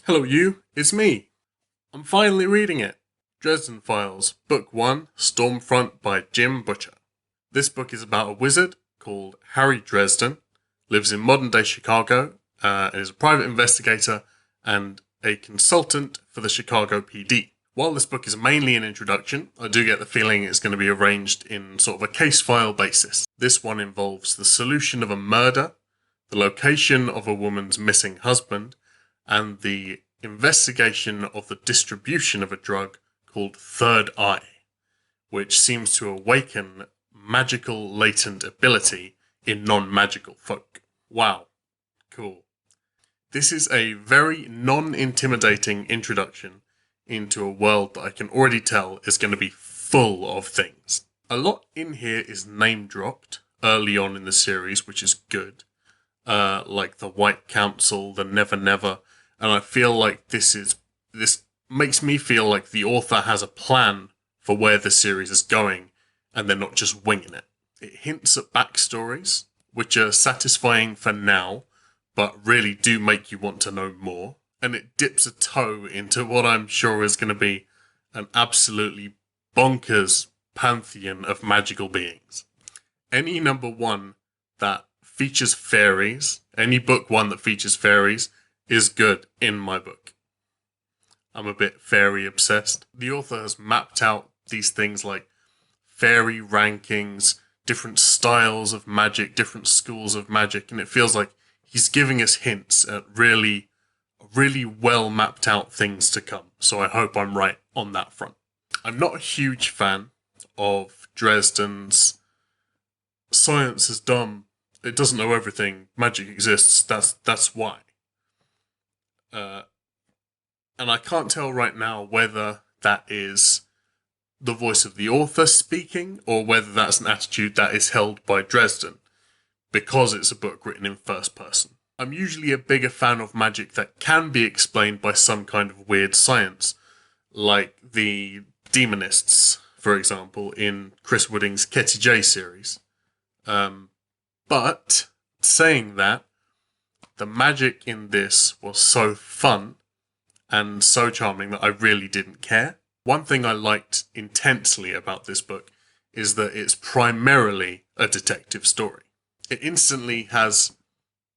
Hello you, it's me. I'm finally reading it. Dresden Files, Book 1, Stormfront by Jim Butcher. This book is about a wizard called Harry Dresden, lives in modern day Chicago, is a private investigator and a consultant for the Chicago PD. While this book is mainly an introduction, I do get the feeling it's going to be arranged in sort of a case file basis. This one involves the solution of a murder, the location of a woman's missing husband, and the investigation of the distribution of a drug called Third Eye, which seems to awaken magical latent ability in non-magical folk. Wow, cool. This is a very non-intimidating introduction into a world that I can already tell is going to be full of things. A lot in here is name-dropped early on in the series, which is good. Like the White Council, the Never Never, and I feel like this makes me feel like the author has a plan for where the series is going, and they're not just winging it. It hints at backstories, which are satisfying for now, but really do make you want to know more. And it dips a toe into what I'm sure is going to be an absolutely bonkers pantheon of magical beings. Any number one that features fairies, any book one that features fairies, is good in my book. I'm a bit fairy obsessed. The author has mapped out these things like fairy rankings, different styles of magic, different schools of magic, and it feels like he's giving us hints at really well mapped out things to come. So I hope I'm right on that front. I'm not a huge fan of Dresden's science is dumb. It doesn't know everything. Magic exists. That's why. And I can't tell right now whether that is the voice of the author speaking or whether that's an attitude that is held by Dresden, because it's a book written in first person. I'm usually a bigger fan of magic that can be explained by some kind of weird science, like the demonists, for example, in Chris Wooding's Ketty J series. But saying that, the magic in this was so fun and so charming that I really didn't care. One thing I liked intensely about this book is that it's primarily a detective story. It instantly has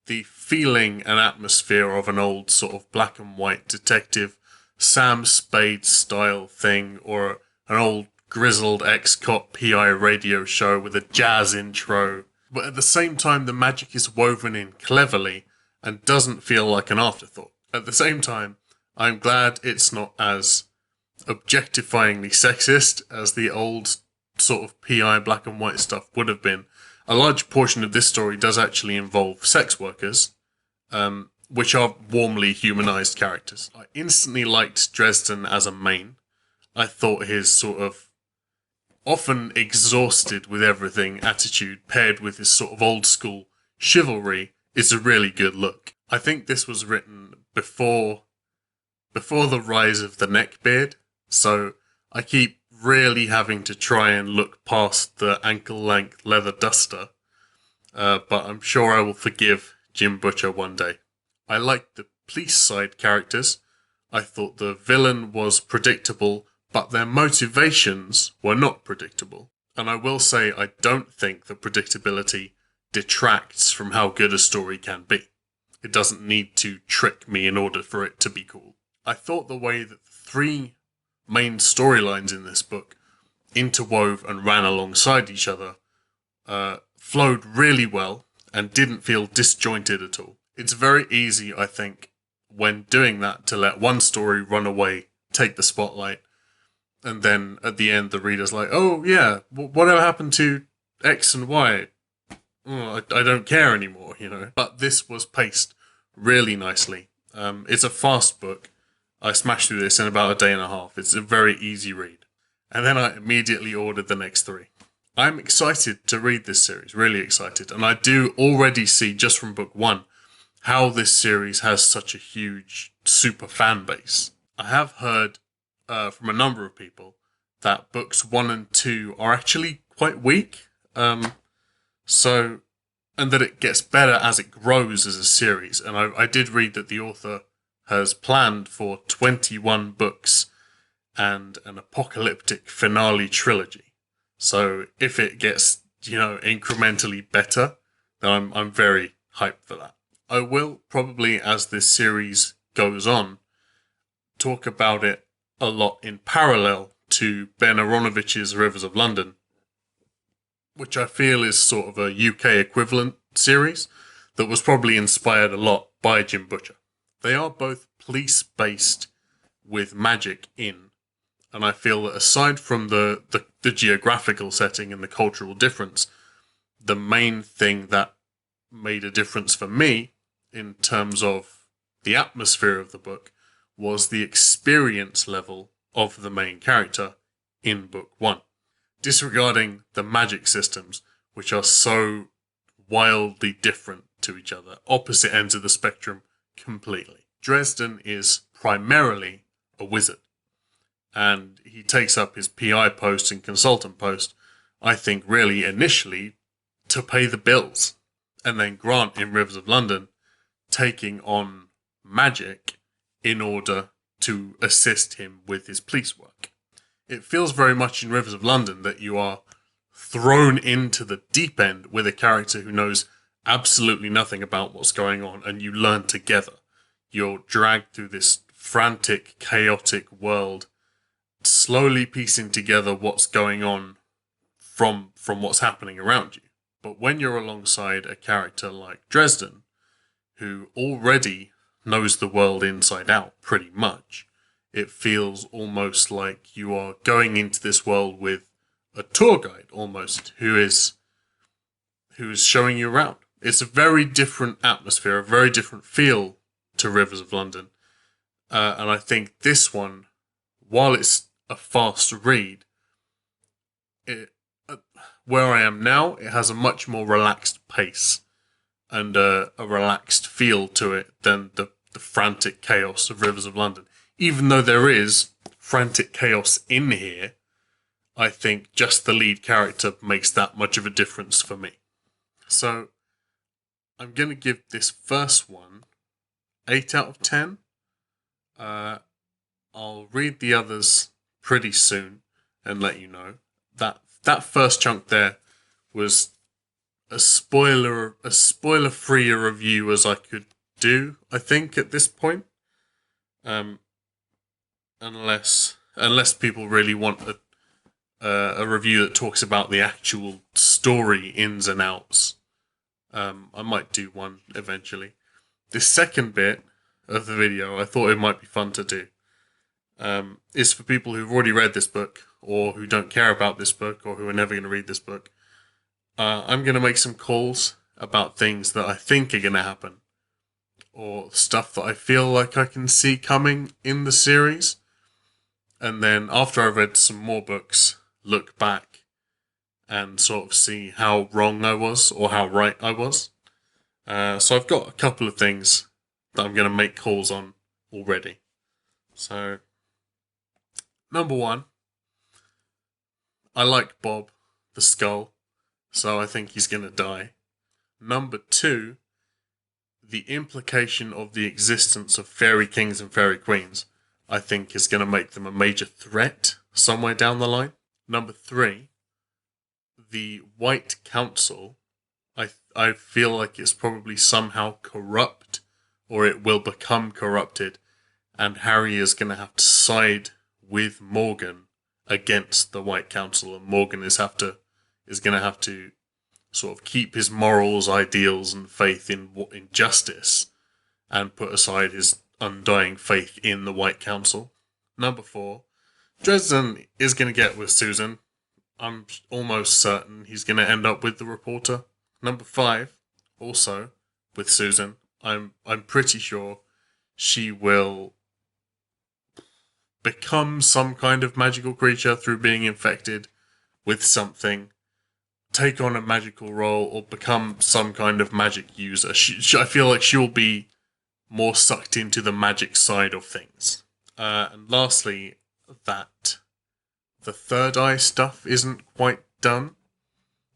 the feeling and atmosphere of an old sort of black and white detective, Sam Spade style thing, or an old grizzled ex-cop PI radio show with a jazz intro. But at the same time, the magic is woven in cleverly and doesn't feel like an afterthought. At the same time, I'm glad it's not as objectifyingly sexist as the old sort of PI black and white stuff would have been. A large portion of this story does actually involve sex workers, which are warmly humanized characters. I instantly liked Dresden as a main. I thought his sort of often exhausted with everything attitude paired with his sort of old school chivalry is a really good look. I think this was written before the rise of the neckbeard, so I keep really having to try and look past the ankle-length leather duster, but I'm sure I will forgive Jim Butcher one day. I liked the police side characters. I thought the villain was predictable, but their motivations were not predictable. And I will say I don't think the predictability detracts from how good a story can be. It doesn't need to trick me in order for it to be cool. I thought the way that the three main storylines in this book interwove and ran alongside each other flowed really well and didn't feel disjointed at all. It's very easy, I think, when doing that to let one story run away, take the spotlight, and then at the end the reader's like, oh yeah, whatever happened to X and Y? Oh, I don't care anymore, you know. But this was paced really nicely. It's a fast book. I smashed through this in about a day and a half. It's a very easy read. And then I immediately ordered the next three. I'm excited to read this series, really excited. And I do already see, just from book one, how this series has such a huge super fan base. I have heard from a number of people that books 1 and 2 are actually quite weak. And that it gets better as it grows as a series. And I did read that the author has planned for 21 books and an apocalyptic finale trilogy. So if it gets, incrementally better, then I'm very hyped for that. I will probably, as this series goes on, talk about it a lot in parallel to Ben Aronovich's Rivers of London, which I feel is sort of a UK equivalent series that was probably inspired a lot by Jim Butcher. They are both police-based with magic in, and I feel that aside from the geographical setting and the cultural difference, the main thing that made a difference for me in terms of the atmosphere of the book was the experience level of the main character in book one. Disregarding the magic systems, which are so wildly different to each other, opposite ends of the spectrum completely. Dresden is primarily a wizard, and he takes up his PI post and consultant post, I think really initially to pay the bills, and then Grant in Rivers of London taking on magic in order to assist him with his police work. It feels very much in Rivers of London that you are thrown into the deep end with a character who knows absolutely nothing about what's going on, and you learn together. You're dragged through this frantic, chaotic world, slowly piecing together what's going on from what's happening around you. But when you're alongside a character like Dresden, who already knows the world inside out pretty much, it feels almost like you are going into this world with a tour guide almost who is showing you around. It's a very different atmosphere, a very different feel to Rivers of London. And I think this one, while it's a fast read, where I am now, it has a much more relaxed pace and a relaxed feel to it than the frantic chaos of Rivers of London. Even though there is frantic chaos in here, I think just the lead character makes that much of a difference for me. So I'm going to give this first one 8 out of 10. I'll read the others pretty soon and let you know. That first chunk there was as spoiler-free a review as I could do, I think, at this point. Unless people really want a review that talks about the actual story ins and outs. I might do one eventually. This second bit of the video, I thought it might be fun to do. Is for people who've already read this book, or who don't care about this book, or who are never going to read this book. I'm going to make some calls about things that I think are going to happen, or stuff that I feel like I can see coming in the series. And then after I've read some more books, look back and sort of see how wrong I was or how right I was. So I've got a couple of things that I'm going to make calls on already. So, number one, I like Bob, the skull, so I think he's going to die. Number two, the implication of the existence of fairy kings and fairy queens, I think, is going to make them a major threat somewhere down the line. Number three, the White Council, I feel like it's probably somehow corrupt, or it will become corrupted, and Harry is going to have to side with Morgan against the White Council, and Morgan is going to have to sort of keep his morals, ideals, and faith in justice, and put aside his undying faith in the White Council. Number four, Dresden is going to get with Susan. I'm almost certain he's going to end up with the reporter. Number five, also with Susan. I'm pretty sure she will become some kind of magical creature through being infected with something, take on a magical role, or become some kind of magic user. I feel like she'll be more sucked into the magic side of things. And lastly, that the third eye stuff isn't quite done.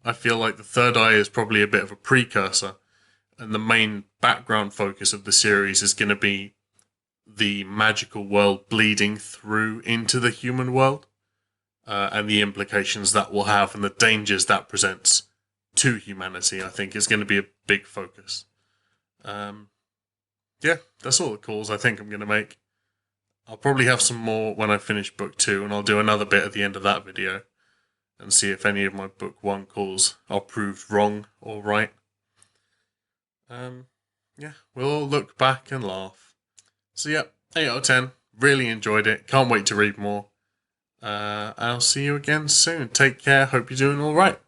I feel like the third eye is probably a bit of a precursor, and the main background focus of the series is going to be the magical world bleeding through into the human world, and the implications that will have and the dangers that presents to humanity, I think, is going to be a big focus. Yeah, that's all the calls I think I'm going to make. I'll probably have some more when I finish book 2, and I'll do another bit at the end of that video and see if any of my book 1 calls are proved wrong or right. Yeah, we'll all look back and laugh. So yeah, 8 out of 10. Really enjoyed it. Can't wait to read more. I'll see you again soon. Take care. Hope you're doing all right.